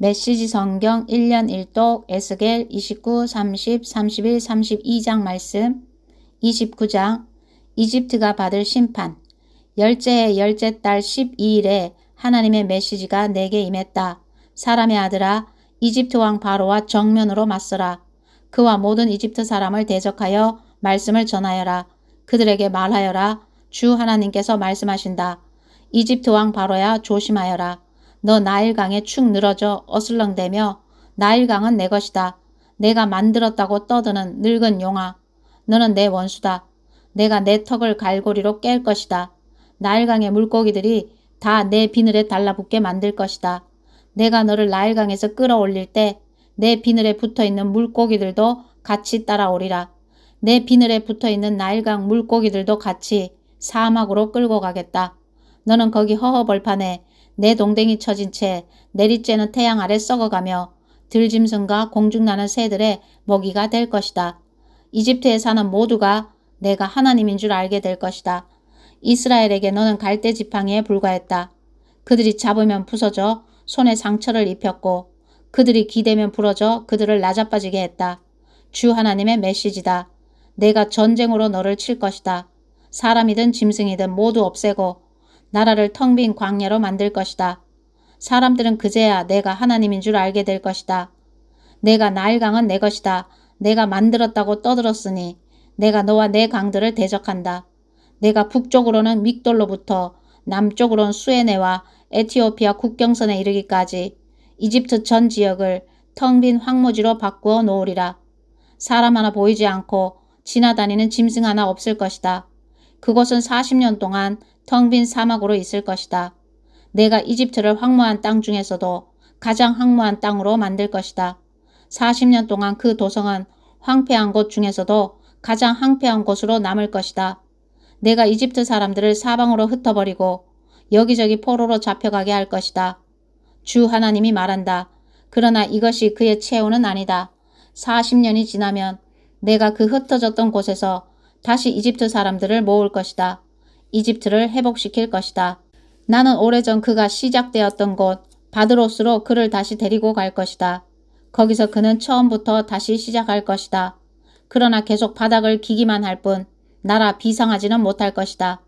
메시지 성경 1년 1독 에스겔 29, 30, 31, 32장 말씀. 29장 이집트가 받을 심판. 열째해 열째 달 12일에 하나님의 메시지가 내게 임했다. 사람의 아들아, 이집트 왕 바로와 정면으로 맞서라. 그와 모든 이집트 사람을 대적하여 말씀을 전하여라. 그들에게 말하여라. 주 하나님께서 말씀하신다. 이집트 왕 바로야, 조심하여라. 너 나일강에 축 늘어져 어슬렁대며 나일강은 내 것이다. 내가 만들었다고 떠드는 늙은 용아. 너는 내 원수다. 내가 내 턱을 갈고리로 깰 것이다. 나일강의 물고기들이 다 내 비늘에 달라붙게 만들 것이다. 내가 너를 나일강에서 끌어올릴 때 내 비늘에 붙어있는 물고기들도 같이 따라오리라. 내 비늘에 붙어있는 나일강 물고기들도 같이 사막으로 끌고 가겠다. 너는 거기 허허벌판에 내 동댕이 처진 채 내리쬐는 태양 아래 썩어가며 들짐승과 공중나는 새들의 먹이가 될 것이다. 이집트에 사는 모두가 내가 하나님인 줄 알게 될 것이다. 이스라엘에게 너는 갈대 지팡이에 불과했다. 그들이 잡으면 부서져 손에 상처를 입혔고 그들이 기대면 부러져 그들을 나자빠지게 했다. 주 하나님의 메시지다. 내가 전쟁으로 너를 칠 것이다. 사람이든 짐승이든 모두 없애고 나라를 텅 빈 광야로 만들 것이다. 사람들은 그제야 내가 하나님인 줄 알게 될 것이다. 내가 나일강은 내 것이다. 내가 만들었다고 떠들었으니 내가 너와 내 강들을 대적한다. 내가 북쪽으로는 믹돌로부터 남쪽으로는 수에네와 에티오피아 국경선에 이르기까지 이집트 전 지역을 텅 빈 황무지로 바꾸어 놓으리라. 사람 하나 보이지 않고 지나다니는 짐승 하나 없을 것이다. 그곳은 40년 동안 텅 빈 사막으로 있을 것이다. 내가 이집트를 황무한 땅 중에서도 가장 황무한 땅으로 만들 것이다. 40년 동안 그 도성은 황폐한 곳 중에서도 가장 황폐한 곳으로 남을 것이다. 내가 이집트 사람들을 사방으로 흩어버리고 여기저기 포로로 잡혀가게 할 것이다. 주 하나님이 말한다. 그러나 이것이 그의 최후는 아니다. 40년이 지나면 내가 그 흩어졌던 곳에서 다시 이집트 사람들을 모을 것이다. 이집트를 회복시킬 것이다. 나는 오래전 그가 시작되었던 곳 바드로스로 그를 다시 데리고 갈 것이다. 거기서 그는 처음부터 다시 시작할 것이다. 그러나 계속 바닥을 기기만 할 뿐 나라 비상하지는 못할 것이다.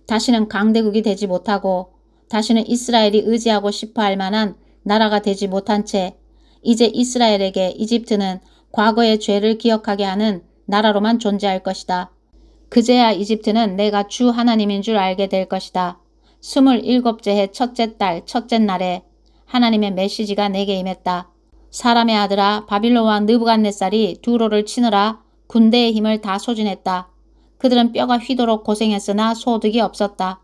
다시는 강대국이 되지 못하고 다시는 이스라엘이 의지하고 싶어 할 만한 나라가 되지 못한 채 이제 이스라엘에게 이집트는 과거의 죄를 기억하게 하는 나라로만 존재할 것이다. 그제야 이집트는 내가 주 하나님인 줄 알게 될 것이다. 27째 해 첫째 달 첫째 날에 하나님의 메시지가 내게 임했다. 사람의 아들아, 바빌론 왕 느부갓네살이 두로를 치느라 군대의 힘을 다 소진했다. 그들은 뼈가 휘도록 고생했으나 소득이 없었다.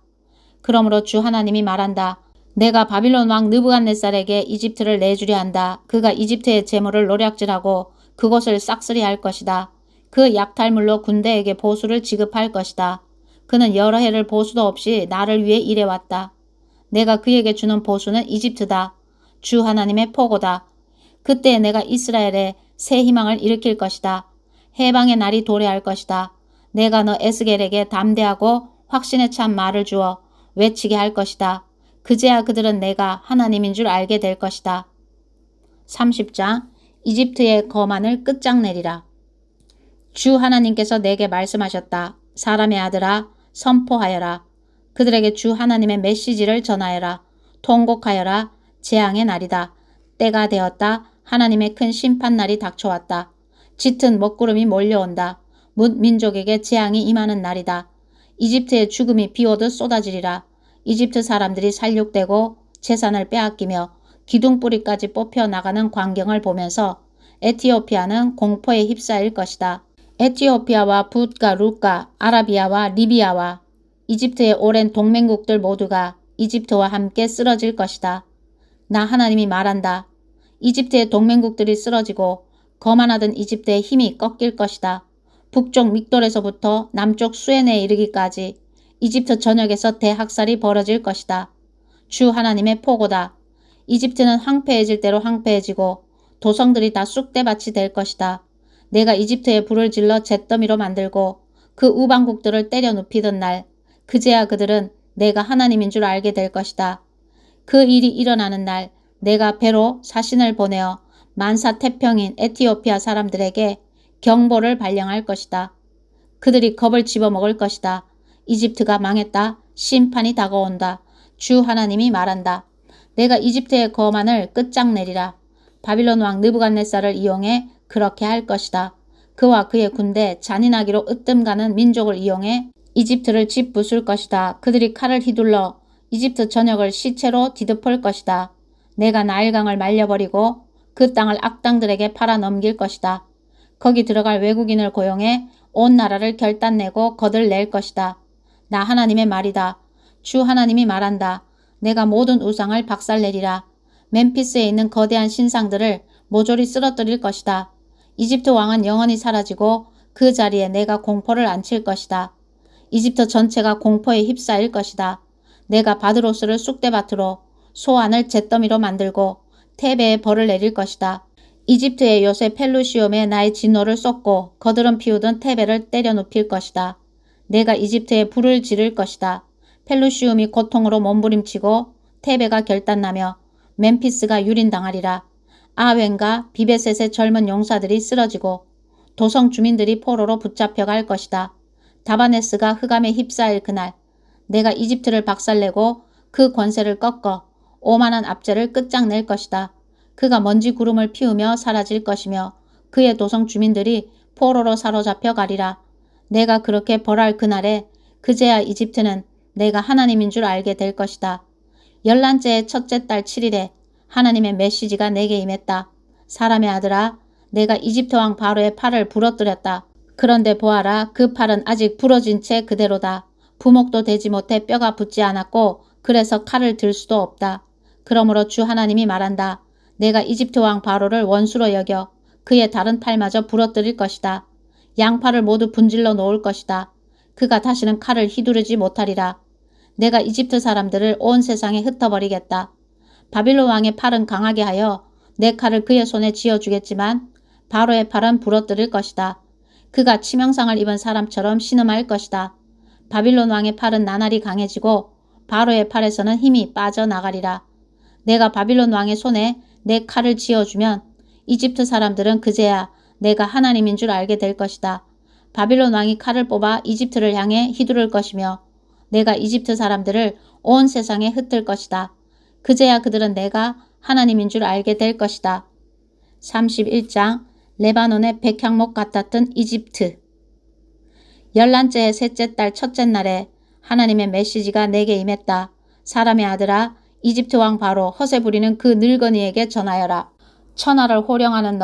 그러므로 주 하나님이 말한다. 내가 바빌론 왕 느부갓네살에게 이집트를 내주려 한다. 그가 이집트의 재물을 노략질하고 그곳을 싹쓸이할 것이다. 그 약탈물로 군대에게 보수를 지급할 것이다. 그는 여러 해를 보수도 없이 나를 위해 일해왔다. 내가 그에게 주는 보수는 이집트다. 주 하나님의 포고다. 그때 내가 이스라엘에 새 희망을 일으킬 것이다. 해방의 날이 도래할 것이다. 내가 너 에스겔에게 담대하고 확신에 찬 말을 주어 외치게 할 것이다. 그제야 그들은 내가 하나님인 줄 알게 될 것이다. 30장 이집트의 거만을 끝장내리라. 주 하나님께서 내게 말씀하셨다. 사람의 아들아, 선포하여라. 그들에게 주 하나님의 메시지를 전하여라. 통곡하여라. 재앙의 날이다. 때가 되었다. 하나님의 큰 심판날이 닥쳐왔다. 짙은 먹구름이 몰려온다. 뭇 민족에게 재앙이 임하는 날이다. 이집트의 죽음이 비오듯 쏟아지리라. 이집트 사람들이 살육되고 재산을 빼앗기며 기둥뿌리까지 뽑혀 나가는 광경을 보면서 에티오피아는 공포에 휩싸일 것이다. 에티오피아와 붓과 룻과 아라비아와 리비아와 이집트의 오랜 동맹국들 모두가 이집트와 함께 쓰러질 것이다. 나 하나님이 말한다. 이집트의 동맹국들이 쓰러지고 거만하던 이집트의 힘이 꺾일 것이다. 북쪽 믹돌에서부터 남쪽 수에네에 이르기까지 이집트 전역에서 대학살이 벌어질 것이다. 주 하나님의 포고다. 이집트는 황폐해질 대로 황폐해지고 도성들이 다 쑥대밭이 될 것이다. 내가 이집트에 불을 질러 잿더미로 만들고 그 우방국들을 때려 눕히던 날 그제야 그들은 내가 하나님인 줄 알게 될 것이다. 그 일이 일어나는 날 내가 배로 사신을 보내어 만사태평인 에티오피아 사람들에게 경보를 발령할 것이다. 그들이 겁을 집어먹을 것이다. 이집트가 망했다. 심판이 다가온다. 주 하나님이 말한다. 내가 이집트의 거만을 끝장내리라. 바빌론 왕 느부갓네살을 이용해 그렇게 할 것이다. 그와 그의 군대 잔인하기로 으뜸가는 민족을 이용해 이집트를 짓부술 것이다. 그들이 칼을 휘둘러 이집트 전역을 시체로 뒤덮을 것이다. 내가 나일강을 말려버리고 그 땅을 악당들에게 팔아넘길 것이다. 거기 들어갈 외국인을 고용해 온 나라를 결단내고 거들낼 것이다. 나 하나님의 말이다. 주 하나님이 말한다. 내가 모든 우상을 박살내리라. 멤피스에 있는 거대한 신상들을 모조리 쓰러뜨릴 것이다. 이집트 왕은 영원히 사라지고 그 자리에 내가 공포를 안칠 것이다. 이집트 전체가 공포에 휩싸일 것이다. 내가 바드로스를 쑥대밭으로 소안을 잿더미로 만들고 테베에 벌을 내릴 것이다. 이집트의 요새 펠루시움에 나의 진노를 쏟고 거드름 피우던 테베를 때려 눕힐 것이다. 내가 이집트에 불을 지를 것이다. 펠루시움이 고통으로 몸부림치고 테베가 결단나며 멤피스가 유린당하리라. 아웬과 비베셋의 젊은 용사들이 쓰러지고 도성 주민들이 포로로 붙잡혀갈 것이다. 다바네스가 흑암에 휩싸일 그날 내가 이집트를 박살내고 그 권세를 꺾어 오만한 압제를 끝장낼 것이다. 그가 먼지 구름을 피우며 사라질 것이며 그의 도성 주민들이 포로로 사로잡혀 가리라. 내가 그렇게 벌할 그날에 그제야 이집트는 내가 하나님인 줄 알게 될 것이다. 열란째의 첫째 달 7일에 하나님의 메시지가 내게 임했다. 사람의 아들아, 내가 이집트 왕 바로의 팔을 부러뜨렸다. 그런데 보아라, 그 팔은 아직 부러진 채 그대로다. 부목도 되지 못해 뼈가 붙지 않았고 그래서 칼을 들 수도 없다. 그러므로 주 하나님이 말한다. 내가 이집트 왕 바로를 원수로 여겨 그의 다른 팔마저 부러뜨릴 것이다. 양팔을 모두 분질러 놓을 것이다. 그가 다시는 칼을 휘두르지 못하리라. 내가 이집트 사람들을 온 세상에 흩어버리겠다. 바빌론 왕의 팔은 강하게 하여 내 칼을 그의 손에 쥐어주겠지만 바로의 팔은 부러뜨릴 것이다. 그가 치명상을 입은 사람처럼 신음할 것이다. 바빌론 왕의 팔은 나날이 강해지고 바로의 팔에서는 힘이 빠져나가리라. 내가 바빌론 왕의 손에 내 칼을 쥐어주면 이집트 사람들은 그제야 내가 하나님인 줄 알게 될 것이다. 바빌론 왕이 칼을 뽑아 이집트를 향해 휘두를 것이며 내가 이집트 사람들을 온 세상에 흩을 것이다. 그제야 그들은 내가 하나님인 줄 알게 될 것이다. 31장 레바논의 백향목 같았던 이집트. 열란째의 셋째 달 첫째 날에 하나님의 메시지가 내게 임했다. 사람의 아들아, 이집트 왕 바로 허세 부리는 그 늙은이에게 전하여라. 천하를 호령하는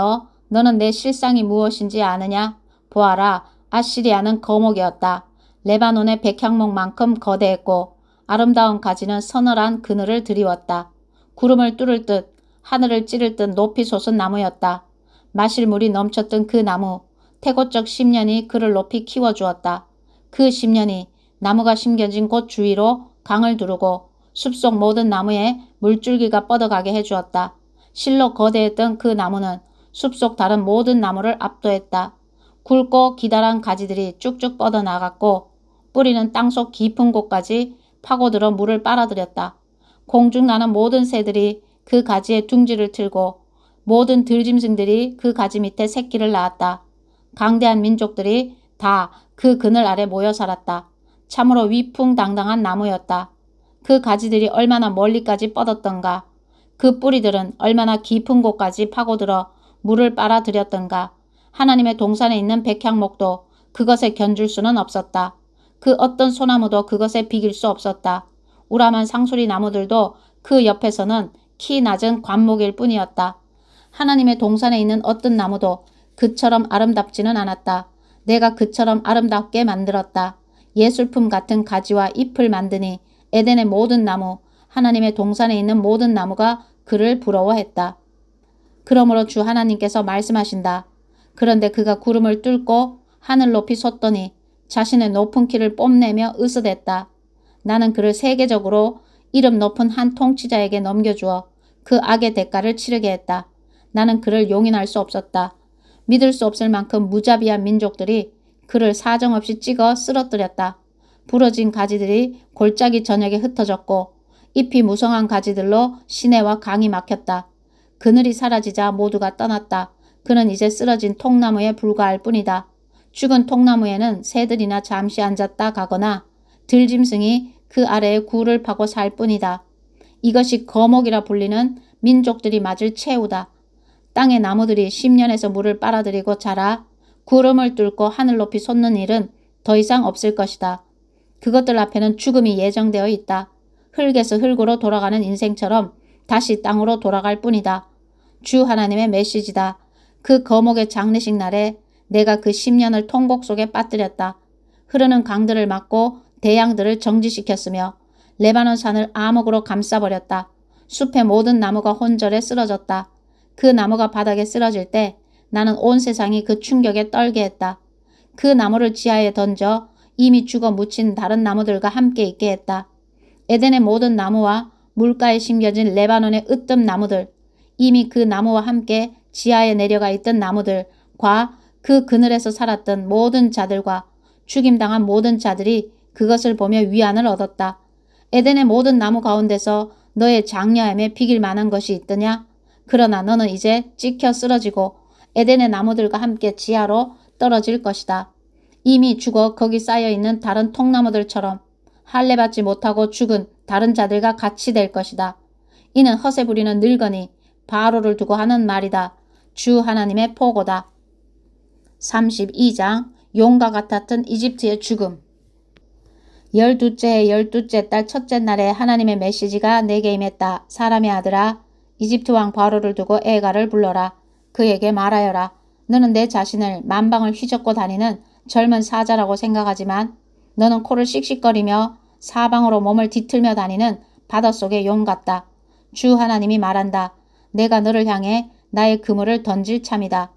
너는 내 실상이 무엇인지 아느냐? 보아라, 아시리아는 거목이었다. 레바논의 백향목만큼 거대했고 아름다운 가지는 서늘한 그늘을 드리웠다. 구름을 뚫을 듯 하늘을 찌를 듯 높이 솟은 나무였다. 마실 물이 넘쳤던 그 나무, 태고적 10년이 그를 높이 키워주었다. 그 10년이 나무가 심겨진 곳 주위로 강을 두르고 숲속 모든 나무에 물줄기가 뻗어가게 해주었다. 실로 거대했던 그 나무는 숲속 다른 모든 나무를 압도했다. 굵고 기다란 가지들이 쭉쭉 뻗어나갔고 뿌리는 땅속 깊은 곳까지 파고들어 물을 빨아들였다. 공중 나는 모든 새들이 그 가지에 둥지를 틀고 모든 들짐승들이 그 가지 밑에 새끼를 낳았다. 강대한 민족들이 다 그 그늘 아래 모여 살았다. 참으로 위풍당당한 나무였다. 그 가지들이 얼마나 멀리까지 뻗었던가. 그 뿌리들은 얼마나 깊은 곳까지 파고들어 물을 빨아들였던가. 하나님의 동산에 있는 백향목도 그것에 견줄 수는 없었다. 그 어떤 소나무도 그것에 비길 수 없었다. 우람한 상수리 나무들도 그 옆에서는 키 낮은 관목일 뿐이었다. 하나님의 동산에 있는 어떤 나무도 그처럼 아름답지는 않았다. 내가 그처럼 아름답게 만들었다. 예술품 같은 가지와 잎을 만드니 에덴의 모든 나무, 하나님의 동산에 있는 모든 나무가 그를 부러워했다. 그러므로 주 하나님께서 말씀하신다. 그런데 그가 구름을 뚫고 하늘 높이 솟더니 자신의 높은 키를 뽐내며 으스댔다. 나는 그를 세계적으로 이름 높은 한 통치자에게 넘겨주어 그 악의 대가를 치르게 했다. 나는 그를 용인할 수 없었다. 믿을 수 없을 만큼 무자비한 민족들이 그를 사정없이 찍어 쓰러뜨렸다. 부러진 가지들이 골짜기 전역에 흩어졌고 잎이 무성한 가지들로 시내와 강이 막혔다. 그늘이 사라지자 모두가 떠났다. 그는 이제 쓰러진 통나무에 불과할 뿐이다. 죽은 통나무에는 새들이나 잠시 앉았다 가거나 들짐승이 그 아래에 굴을 파고 살 뿐이다. 이것이 거목이라 불리는 민족들이 맞을 최후다. 땅의 나무들이 10년에서 물을 빨아들이고 자라 구름을 뚫고 하늘 높이 솟는 일은 더 이상 없을 것이다. 그것들 앞에는 죽음이 예정되어 있다. 흙에서 흙으로 돌아가는 인생처럼 다시 땅으로 돌아갈 뿐이다. 주 하나님의 메시지다. 그 거목의 장례식 날에 내가 그 10년을 통곡 속에 빠뜨렸다. 흐르는 강들을 막고 대양들을 정지시켰으며 레바논 산을 암흑으로 감싸버렸다. 숲의 모든 나무가 혼절해 쓰러졌다. 그 나무가 바닥에 쓰러질 때 나는 온 세상이 그 충격에 떨게 했다. 그 나무를 지하에 던져 이미 죽어 묻힌 다른 나무들과 함께 있게 했다. 에덴의 모든 나무와 물가에 심겨진 레바논의 으뜸 나무들, 이미 그 나무와 함께 지하에 내려가 있던 나무들과 그 그늘에서 살았던 모든 자들과 죽임당한 모든 자들이 그것을 보며 위안을 얻었다. 에덴의 모든 나무 가운데서 너의 장려함에 비길 만한 것이 있더냐? 그러나 너는 이제 찍혀 쓰러지고 에덴의 나무들과 함께 지하로 떨어질 것이다. 이미 죽어 거기 쌓여있는 다른 통나무들처럼 할례받지 못하고 죽은 다른 자들과 같이 될 것이다. 이는 허세 부리는 늙은이 바로를 두고 하는 말이다. 주 하나님의 포고다. 32장 용과 같았던 이집트의 죽음. 12째 12째 달 첫째 날에 하나님의 메시지가 내게 임했다. 사람의 아들아, 이집트 왕 바로를 두고 애가를 불러라. 그에게 말하여라. 너는 내 자신을 만방을 휘젓고 다니는 젊은 사자라고 생각하지만 너는 코를 씩씩거리며 사방으로 몸을 뒤틀며 다니는 바닷속의 용 같다. 주 하나님이 말한다. 내가 너를 향해 나의 그물을 던질 참이다.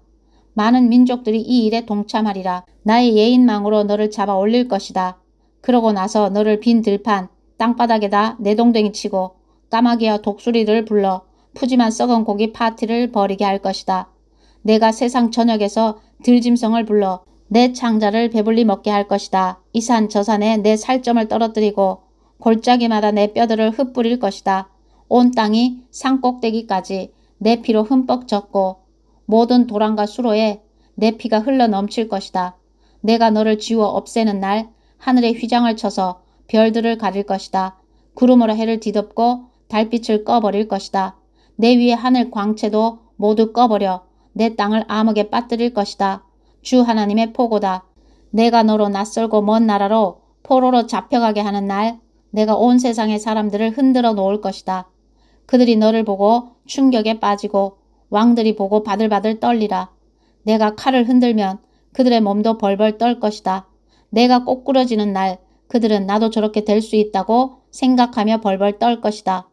많은 민족들이 이 일에 동참하리라. 나의 예인망으로 너를 잡아 올릴 것이다. 그러고 나서 너를 빈 들판 땅바닥에다 내동댕이 치고 까마귀와 독수리를 불러 푸짐한 썩은 고기 파티를 벌이게 할 것이다. 내가 세상 전역에서 들짐승을 불러 내 창자를 배불리 먹게 할 것이다. 이 산 저 산에 내 살점을 떨어뜨리고 골짜기마다 내 뼈들을 흩뿌릴 것이다. 온 땅이 산꼭대기까지 내 피로 흠뻑 젖고 모든 도랑과 수로에 내 피가 흘러 넘칠 것이다. 내가 너를 지워 없애는 날 하늘에 휘장을 쳐서 별들을 가릴 것이다. 구름으로 해를 뒤덮고 달빛을 꺼버릴 것이다. 내 위에 하늘 광채도 모두 꺼버려 내 땅을 암흑에 빠뜨릴 것이다. 주 하나님의 포고다. 내가 너로 낯설고 먼 나라로 포로로 잡혀가게 하는 날 내가 온 세상의 사람들을 흔들어 놓을 것이다. 그들이 너를 보고 충격에 빠지고 왕들이 보고 바들바들 떨리라. 내가 칼을 흔들면 그들의 몸도 벌벌 떨 것이다. 내가 꼬꾸러지는 날 그들은 나도 저렇게 될 수 있다고 생각하며 벌벌 떨 것이다.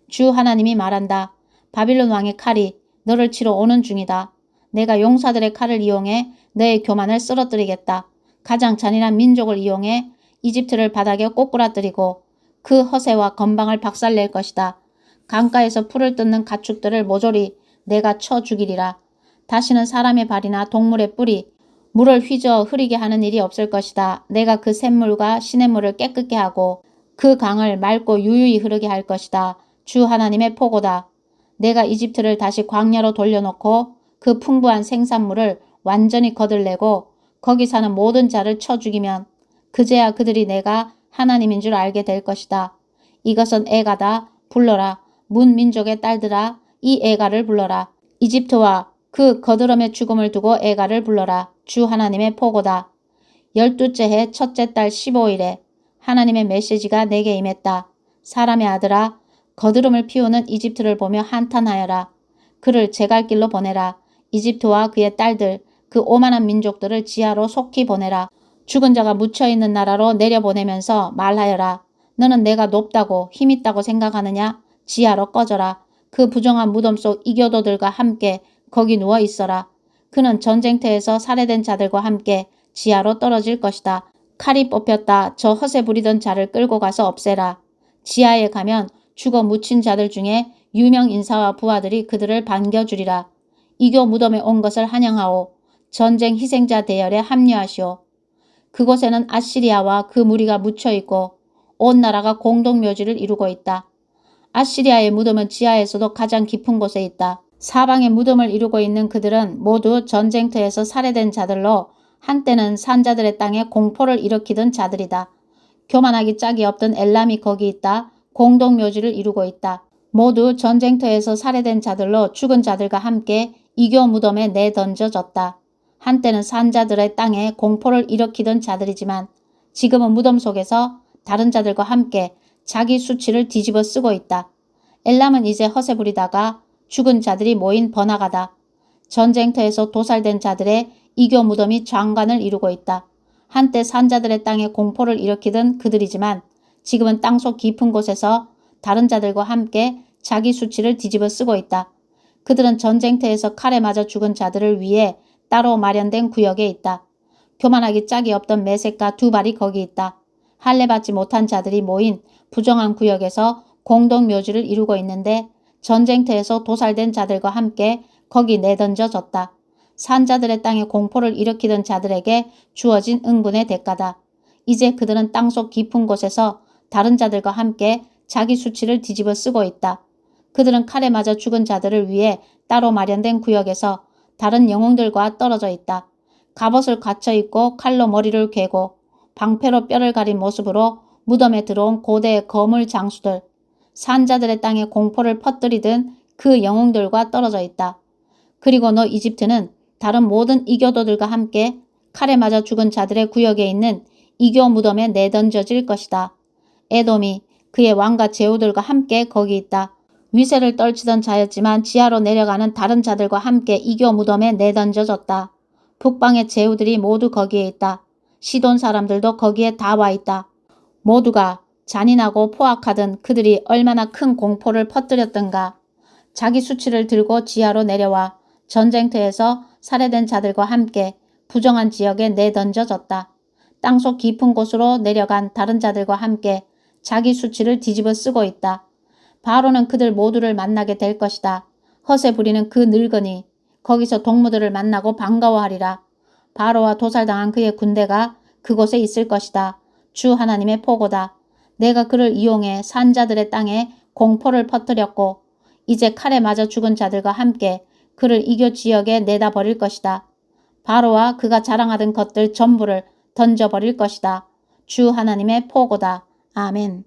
주 하나님이 말한다. 바빌론 왕의 칼이 너를 치러 오는 중이다. 내가 용사들의 칼을 이용해 너의 교만을 쓰러뜨리겠다. 가장 잔인한 민족을 이용해 이집트를 바닥에 꼬꾸라뜨리고 그 허세와 건방을 박살낼 것이다. 강가에서 풀을 뜯는 가축들을 모조리 내가 쳐 죽이리라. 다시는 사람의 발이나 동물의 뿔이 물을 휘저 흐리게 하는 일이 없을 것이다. 내가 그 샘물과 시냇물을 깨끗게 하고 그 강을 맑고 유유히 흐르게 할 것이다. 주 하나님의 포고다. 내가 이집트를 다시 광야로 돌려놓고 그 풍부한 생산물을 완전히 거들내고 거기 사는 모든 자를 쳐 죽이면 그제야 그들이 내가 하나님인 줄 알게 될 것이다. 이것은 애가다. 불러라. 문 민족의 딸들아, 이 애가를 불러라. 이집트와 그 거드럼의 죽음을 두고 애가를 불러라. 주 하나님의 포고다. 12째 해 첫째 달 15일에 하나님의 메시지가 내게 임했다. 사람의 아들아, 거드름을 피우는 이집트를 보며 한탄하여라. 그를 제갈 길로 보내라. 이집트와 그의 딸들, 그 오만한 민족들을 지하로 속히 보내라. 죽은 자가 묻혀있는 나라로 내려보내면서 말하여라. 너는 내가 높다고 힘있다고 생각하느냐? 지하로 꺼져라. 그 부정한 무덤 속 이교도들과 함께 거기 누워 있어라. 그는 전쟁터에서 살해된 자들과 함께 지하로 떨어질 것이다. 칼이 뽑혔다. 저 허세 부리던 자를 끌고 가서 없애라. 지하에 가면 죽어 묻힌 자들 중에 유명 인사와 부하들이 그들을 반겨주리라. 이교 무덤에 온 것을 환영하오. 전쟁 희생자 대열에 합류하시오. 그곳에는 아시리아와 그 무리가 묻혀있고 온 나라가 공동묘지를 이루고 있다. 아시리아의 무덤은 지하에서도 가장 깊은 곳에 있다. 사방에 무덤을 이루고 있는 그들은 모두 전쟁터에서 살해된 자들로 한때는 산자들의 땅에 공포를 일으키던 자들이다. 교만하기 짝이 없던 엘람이 거기 있다. 공동묘지를 이루고 있다. 모두 전쟁터에서 살해된 자들로 죽은 자들과 함께 이교 무덤에 내던져졌다. 한때는 산자들의 땅에 공포를 일으키던 자들이지만 지금은 무덤 속에서 다른 자들과 함께 자기 수치를 뒤집어 쓰고 있다. 엘람은 이제 허세 부리다가 죽은 자들이 모인 번화가다. 전쟁터에서 도살된 자들의 이교 무덤이 장관을 이루고 있다. 한때 산자들의 땅에 공포를 일으키던 그들이지만 지금은 땅속 깊은 곳에서 다른 자들과 함께 자기 수치를 뒤집어 쓰고 있다. 그들은 전쟁터에서 칼에 맞아 죽은 자들을 위해 따로 마련된 구역에 있다. 교만하기 짝이 없던 메색과 두 발이 거기 있다. 할례받지 못한 자들이 모인 부정한 구역에서 공동묘지를 이루고 있는데 전쟁터에서 도살된 자들과 함께 거기 내던져졌다. 산자들의 땅에 공포를 일으키던 자들에게 주어진 응분의 대가다. 이제 그들은 땅속 깊은 곳에서 다른 자들과 함께 자기 수치를 뒤집어 쓰고 있다. 그들은 칼에 맞아 죽은 자들을 위해 따로 마련된 구역에서 다른 영웅들과 떨어져 있다. 갑옷을 갖춰 입고 칼로 머리를 괴고 방패로 뼈를 가린 모습으로 무덤에 들어온 고대의 거물 장수들, 산자들의 땅에 공포를 퍼뜨리던 그 영웅들과 떨어져 있다. 그리고 너 이집트는 다른 모든 이교도들과 함께 칼에 맞아 죽은 자들의 구역에 있는 이교 무덤에 내던져질 것이다. 에돔이 그의 왕과 제후들과 함께 거기 있다. 위세를 떨치던 자였지만 지하로 내려가는 다른 자들과 함께 이교 무덤에 내던져졌다. 북방의 제후들이 모두 거기에 있다. 시돈 사람들도 거기에 다 와 있다. 모두가 잔인하고 포악하던 그들이 얼마나 큰 공포를 퍼뜨렸던가. 자기 수치를 들고 지하로 내려와 전쟁터에서 살해된 자들과 함께 부정한 지역에 내던져졌다. 땅속 깊은 곳으로 내려간 다른 자들과 함께 자기 수치를 뒤집어 쓰고 있다. 바로는 그들 모두를 만나게 될 것이다. 허세 부리는 그 늙은이 거기서 동무들을 만나고 반가워하리라. 바로와 도살당한 그의 군대가 그곳에 있을 것이다. 주 하나님의 포고다. 내가 그를 이용해 산자들의 땅에 공포를 퍼뜨렸고 이제 칼에 맞아 죽은 자들과 함께 그를 이교 지역에 내다 버릴 것이다. 바로와 그가 자랑하던 것들 전부를 던져버릴 것이다. 주 하나님의 포고다. 아멘.